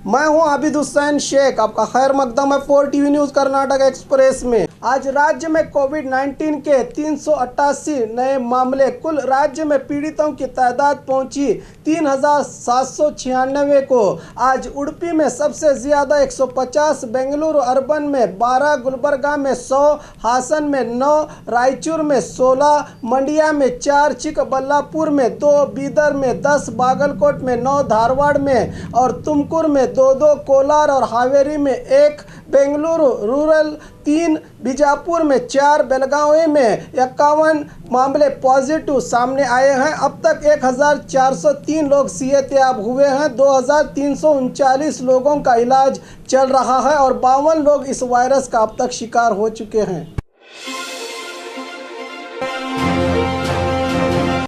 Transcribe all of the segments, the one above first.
मैं हूं आबिद हुसैन शेख, आपका खैर मकदम है 4 टीवी न्यूज़ कर्नाटक एक्सप्रेस में। आज राज्य में कोविड-19 के 388 नए मामले, कुल राज्य में पीड़ितों की तादाद पहुंची 3796 को। आज उडुपी में सबसे ज़्यादा 150, बेंगलुरु अर्बन में 12, गुलबर्गा में 100, हासन में 9, रायचूर में 16, मंडिया में 4, चिकबल्लापुर में 2, बीदर में 10, बागलकोट में 9, धारवाड़ में और तुमकुर में 2, कोलार और हावेरी में 1, बेंगलुरु रूरल 3, बीजापुर में 4, बेलगावी में 51 मामले पॉजिटिव सामने आए हैं। अब तक 1403 लोग सेहतयाब हुए हैं। 2339 लोगों का इलाज चल रहा है और 52 लोग इस वायरस का अब तक शिकार हो चुके हैं।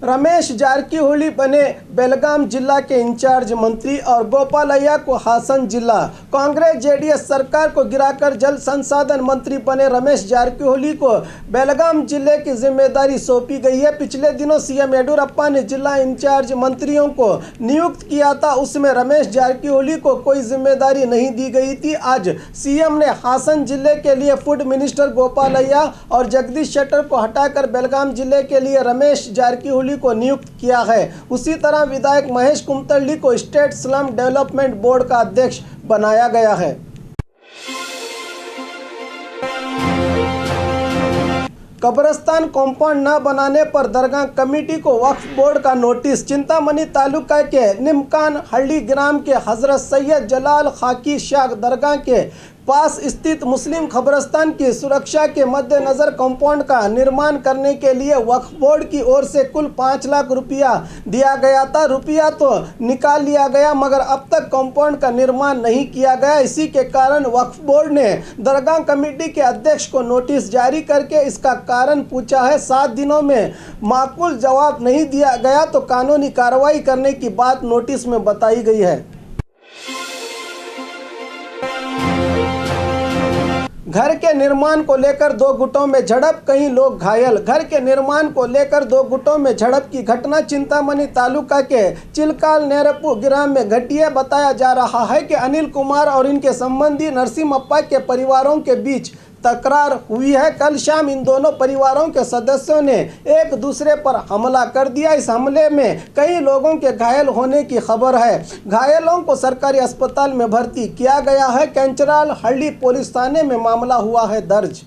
रमेश जारकीहोली बने बेलगाम जिला के इंचार्ज मंत्री और गोपालಯ್ಯ को हासन जिला। कांग्रेस जेडीएस सरकार को गिराकर जल संसाधन मंत्री बने रमेश जारकीहोली को बेलगाम जिले की जिम्मेदारी सौंपी गई है। पिछले दिनों सीएम येडियुरप्पा ने जिला इंचार्ज मंत्रियों को नियुक्त किया था, उसमें रमेश जारकीहोली को कोई जिम्मेदारी नहीं दी गई थी। आज सीएम ने हासन जिले के लिए फूड मिनिस्टर गोपालಯ್ಯ और जगदीश शेट्टर को हटाकर बेलगाम जिले के लिए रमेश जारकीहोली को नियुक्त किया है। उसी तरह विधायक महेश कुमतल्ली को स्टेट स्लम डेवलपमेंट बोर्ड का अध्यक्ष बनाया गया है। कब्रिस्तान कॉम्पाउंड न बनाने पर दरगाह कमेटी को वक्फ बोर्ड का नोटिस। चिंतामणि तालुका के निमकान हल्ली ग्राम के हजरत सैयद जलाल खाकी शाह दरगाह के पास स्थित मुस्लिम कब्रिस्तान की सुरक्षा के मद्देनजर कंपाउंड का निर्माण करने के लिए वक्फ बोर्ड की ओर से कुल 5 लाख रुपया दिया गया था। रुपया तो निकाल लिया गया मगर अब तक कंपाउंड का निर्माण नहीं किया गया। इसी के कारण वक्फ बोर्ड ने दरगाह कमेटी के अध्यक्ष को नोटिस जारी करके इसका कारण पूछा है। 7 दिनों में माकूल जवाब नहीं दिया गया तो कानूनी कार्रवाई करने की बात नोटिस में बताई गई है। घर के निर्माण को लेकर 2 गुटों में झड़प, कई लोग घायल। घर के निर्माण को लेकर 2 गुटों में झड़प की घटना चिंतामणि तालुका के चिलकाल नेरपु ग्राम में घटी है। बताया जा रहा है कि अनिल कुमार और इनके संबंधी नरसिम्हप्पा के परिवारों के बीच तकरार हुई है। कल शाम इन दोनों परिवारों के सदस्यों ने एक दूसरे पर हमला कर दिया। इस हमले में कई लोगों के घायल होने की खबर है। घायलों को सरकारी अस्पताल में भर्ती किया गया है। कैंचराल हल्ली पुलिस थाने में मामला हुआ है दर्ज।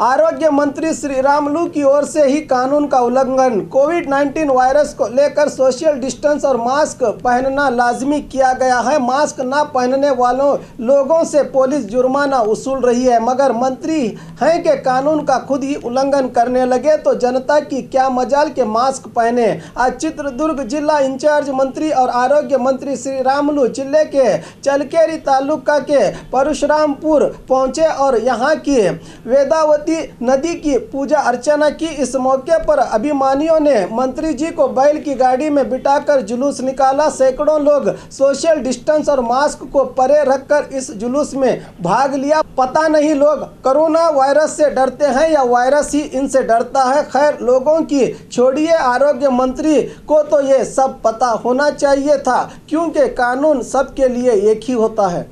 आरोग्य मंत्री श्रीरामुलु की ओर से ही कानून का उल्लंघन। कोविड-19 वायरस को लेकर सोशल डिस्टेंस और मास्क पहनना लाजमी किया गया है। मास्क न पहनने वालों लोगों से पुलिस जुर्माना वसूल रही है मगर मंत्री हैं कि कानून का खुद ही उल्लंघन करने लगे तो जनता की क्या मजाल के मास्क पहने। आज चित्रदुर्ग जिला इंचार्ज मंत्री और आरोग्य मंत्री श्रीरामुलु जिले के चलकेरी तालुका के परशुरामपुर पहुंचे और यहाँ की वेदावती नदी की पूजा अर्चना की। इस मौके पर अभिमानियों ने मंत्री जी को बैल की गाड़ी में बिठाकर जुलूस निकाला। सैकड़ों लोग सोशल डिस्टेंस और मास्क को परे रखकर इस जुलूस में भाग लिया। पता नहीं लोग कोरोना वायरस से डरते हैं या वायरस ही इनसे डरता है। खैर लोगों की छोड़िए, आरोग्य मंत्री को तो ये सब पता होना चाहिए था क्योंकि कानून सबके लिए एक ही होता है।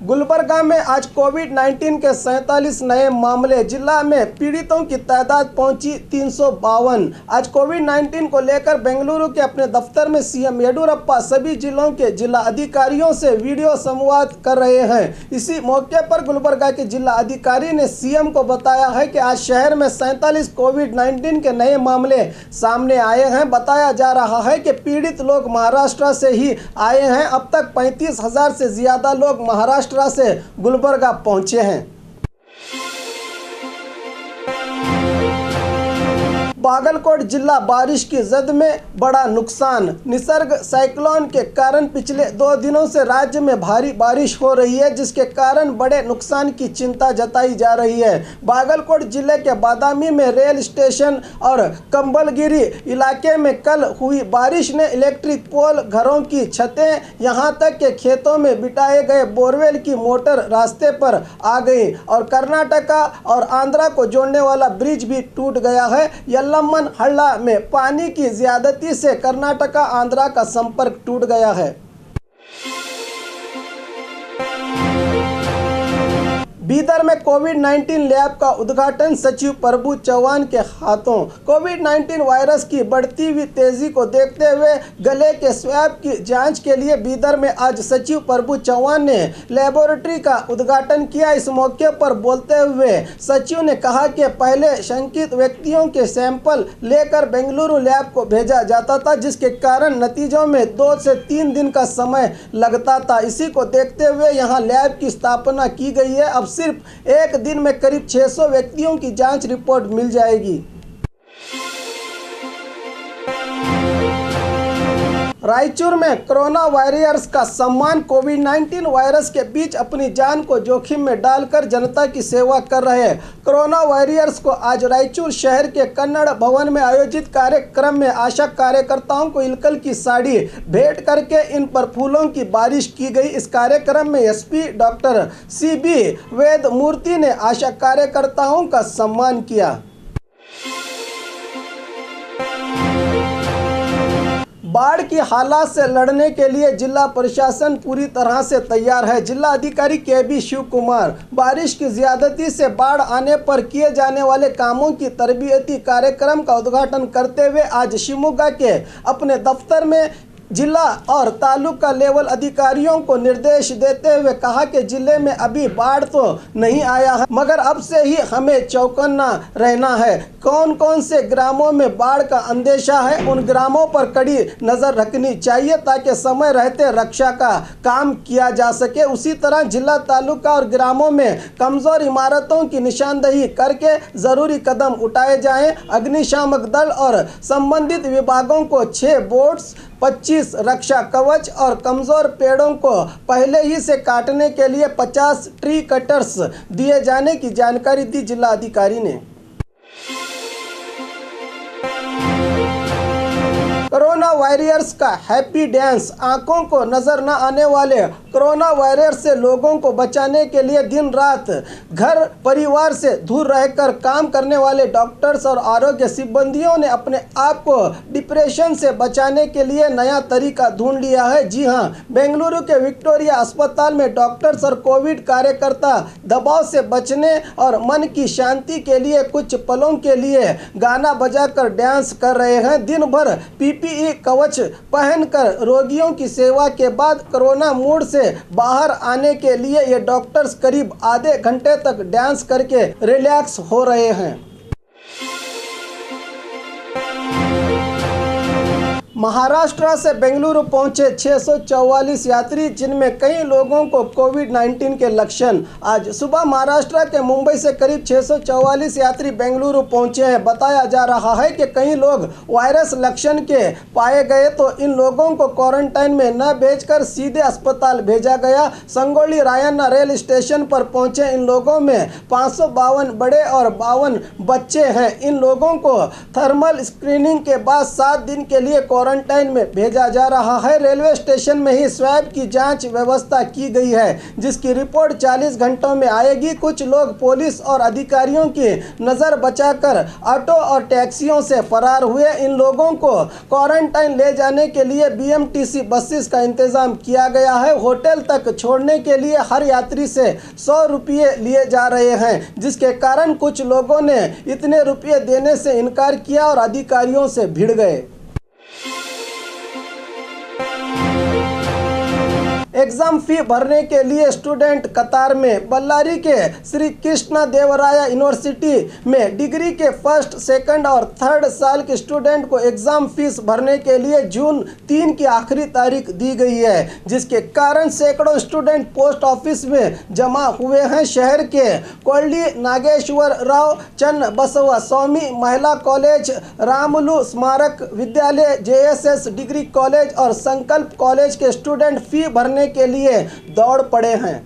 गुलबर्गा में आज कोविड-19 के 47 नए मामले। जिला में पीड़ितों की तादाद पहुंची 352। आज कोविड-19 को लेकर बेंगलुरु के अपने दफ्तर में सीएम येडियुरप्पा सभी जिलों के जिला अधिकारियों से वीडियो संवाद कर रहे हैं। इसी मौके पर गुलबर्गा के जिला अधिकारी ने सीएम को बताया है कि आज शहर में 47 कोविड-19 के नए मामले सामने आए हैं। बताया जा रहा है कि पीड़ित लोग महाराष्ट्र से ही आए हैं। अब तक 35,000 से ज़्यादा लोग महाराष्ट्र से गुलबर्गा पहुंचे हैं। बागलकोट जिला बारिश की जद में बड़ा नुकसान। निसर्ग साइक्लोन के कारण पिछले 2 दिनों से राज्य में भारी बारिश हो रही है, जिसके कारण बड़े नुकसान की चिंता जताई जा रही है। बागलकोट जिले के बादामी में रेल स्टेशन और कंबलगिरी इलाके में कल हुई बारिश ने इलेक्ट्रिक पोल, घरों की छतें, यहां तक के खेतों में बिठाए गए बोरवेल की मोटर रास्ते पर आ गई और कर्नाटका और आंध्रा को जोड़ने वाला ब्रिज भी टूट गया है। यल्लम्मन हल्ला में पानी की ज्यादती से कर्नाटका आंध्रा का संपर्क टूट गया है। बीदर में कोविड-19 लैब का उद्घाटन सचिव प्रभु चौहान के हाथों। कोविड-19 वायरस की बढ़ती हुई तेजी को देखते हुए गले के स्वैब की जांच के लिए बीदर में आज सचिव प्रभु चौहान ने लेबोरेटरी का उद्घाटन किया। इस मौके पर बोलते हुए सचिव ने कहा कि पहले शंकित व्यक्तियों के सैंपल लेकर बेंगलुरु लैब को भेजा जाता था, जिसके कारण नतीजों में 2 से 3 दिन का समय लगता था। इसी को देखते हुए यहां लैब की स्थापना की गई है। अब सिर्फ एक दिन में करीब 600 व्यक्तियों की जांच रिपोर्ट मिल जाएगी। रायचूर में कोरोना वॉरियर्स का सम्मान। कोविड-19 वायरस के बीच अपनी जान को जोखिम में डालकर जनता की सेवा कर रहे कोरोना वॉरियर्स को आज रायचूर शहर के कन्नड़ भवन में आयोजित कार्यक्रम में आशा कार्यकर्ताओं को इलकल की साड़ी भेंट करके इन पर फूलों की बारिश की गई। इस कार्यक्रम में एसपी डॉक्टर CB वेदमूर्ति ने आशा कार्यकर्ताओं का सम्मान किया। बाढ़ की हालात से लड़ने के लिए जिला प्रशासन पूरी तरह से तैयार है। जिला अधिकारी KB शिव कुमार बारिश की ज्यादती से बाढ़ आने पर किए जाने वाले कामों की तरबियती कार्यक्रम का उद्घाटन करते हुए आज शिवमोगा के अपने दफ्तर में जिला और तालुका लेवल अधिकारियों को निर्देश देते हुए कहा कि जिले में अभी बाढ़ तो नहीं आया है, मगर अब से ही हमें चौकन्ना रहना है। कौन कौन से ग्रामों में बाढ़ का अंदेशा है, उन ग्रामों पर कड़ी नज़र रखनी चाहिए ताकि समय रहते रक्षा का काम किया जा सके। उसी तरह जिला, तालुका और ग्रामों में कमज़ोर इमारतों की निशानदेही करके ज़रूरी कदम उठाए जाएं। अग्निशामक दल और संबंधित विभागों को 6 बोट्स, 25 रक्षा कवच और कमज़ोर पेड़ों को पहले ही से काटने के लिए 50 ट्री कटर्स दिए जाने की जानकारी दी जिला अधिकारी ने। कोरोना वॉरियर्स का हैप्पी डांस। आंखों को नजर न आने वाले कोरोना वायरस से लोगों को बचाने के लिए दिन रात घर परिवार से दूर रहकर काम करने वाले डॉक्टर्स और आरोग्य सिब्बंदियों ने अपने आप को डिप्रेशन से बचाने के लिए नया तरीका ढूंढ लिया है। जी हां, बेंगलुरु के विक्टोरिया अस्पताल में डॉक्टर्स और कोविड कार्यकर्ता दबाव से बचने और मन की शांति के लिए कुछ पलों के लिए गाना बजाकर डांस कर रहे हैं। दिन भर PPE कवच पहनकर रोगियों की सेवा के बाद कोरोना मोड से बाहर आने के लिए ये डॉक्टर्स करीब आधे घंटे तक डांस करके रिलैक्स हो रहे हैं। महाराष्ट्र से बेंगलुरु पहुंचे 644 यात्री, जिनमें कई लोगों को कोविड-19 के लक्षण। आज सुबह महाराष्ट्र के मुंबई से करीब 644 यात्री बेंगलुरु पहुंचे हैं। बताया जा रहा है कि कई लोग वायरस लक्षण के पाए गए तो इन लोगों को क्वारंटाइन में न भेजकर सीधे अस्पताल भेजा गया। संगोली रायन्ना रेल स्टेशन पर पहुंचे इन लोगों में 552 बड़े और 52 बच्चे हैं। इन लोगों को थर्मल स्क्रीनिंग के बाद 7 दिन के लिए क्वारंटाइन में भेजा जा रहा है। रेलवे स्टेशन में ही स्वैब की जांच व्यवस्था की गई है, जिसकी रिपोर्ट 40 घंटों में आएगी। कुछ लोग पुलिस और अधिकारियों की नज़र बचाकर ऑटो और टैक्सियों से फरार हुए। इन लोगों को क्वारंटाइन ले जाने के लिए BMTC बसेस का इंतजाम किया गया है। होटल तक छोड़ने के लिए हर यात्री से 100 रुपये लिए जा रहे हैं, जिसके कारण कुछ लोगों ने इतने रुपये देने से इनकार किया और अधिकारियों से भिड़ गए। एग्जाम फी भरने के लिए स्टूडेंट कतार में। बल्लारी के श्री कृष्णा देवराया यूनिवर्सिटी में डिग्री के फर्स्ट, सेकंड और थर्ड साल के स्टूडेंट को एग्जाम फीस भरने के लिए जून 3 की आखिरी तारीख दी गई है, जिसके कारण सैकड़ों स्टूडेंट पोस्ट ऑफिस में जमा हुए हैं। शहर के कोल्डी नागेश्वर राव चन्न बसवा स्वामी महिला कॉलेज, रामुलु स्मारक विद्यालय, JSS डिग्री कॉलेज और संकल्प कॉलेज के स्टूडेंट फी भरने के लिए दौड़ पड़े हैं।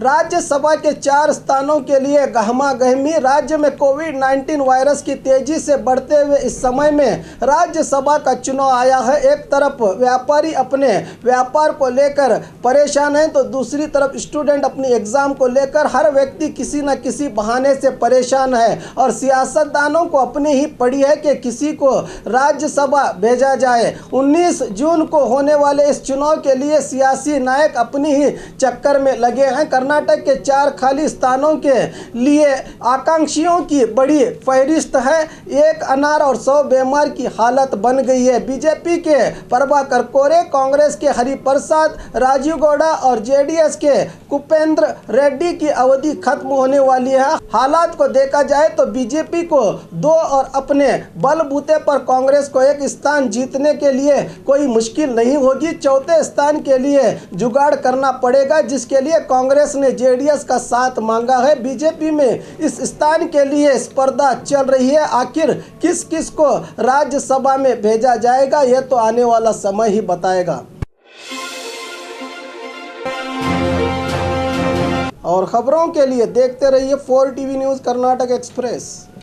राज्यसभा के 4 स्थानों के लिए गहमा-गहमी। राज्य में कोविड-19 वायरस की तेजी से बढ़ते हुए इस समय में राज्यसभा का चुनाव आया है। एक तरफ व्यापारी अपने व्यापार को लेकर परेशान है, तो दूसरी तरफ स्टूडेंट अपनी एग्जाम को लेकर हर व्यक्ति किसी न किसी बहाने से परेशान है और सियासतदानों को अपनी ही पड़ी है कि किसी को राज्यसभा भेजा जाए। 19 जून को होने वाले इस चुनाव के लिए सियासी नायक अपनी ही चक्कर में लगे हैं। कर्नाटक के 4 खाली स्थानों के लिए आकांक्षियों की बड़ी फहरिस्त है। 1 अनार और 100 बेमार की हालत बन गई है। बीजेपी के प्रभाकर कोरे, कांग्रेस के हरिप्रसाद, राजीव गौड़ा और JDS के कुपेंद्र रेड्डी की अवधि खत्म होने वाली है। हालात को देखा जाए तो बीजेपी को 2 और अपने बलबूते पर कांग्रेस को 1 स्थान जीतने के लिए कोई मुश्किल नहीं होगी। चौथे स्थान के लिए जुगाड़ करना पड़ेगा, जिसके लिए कांग्रेस ने JDS का साथ मांगा है। बीजेपी में इस स्थान के लिए स्पर्धा चल रही है। आखिर किस किस को राज्यसभा में भेजा जाएगा, यह तो आने वाला समय ही बताएगा। और खबरों के लिए देखते रहिए 4TV न्यूज़ कर्नाटक एक्सप्रेस।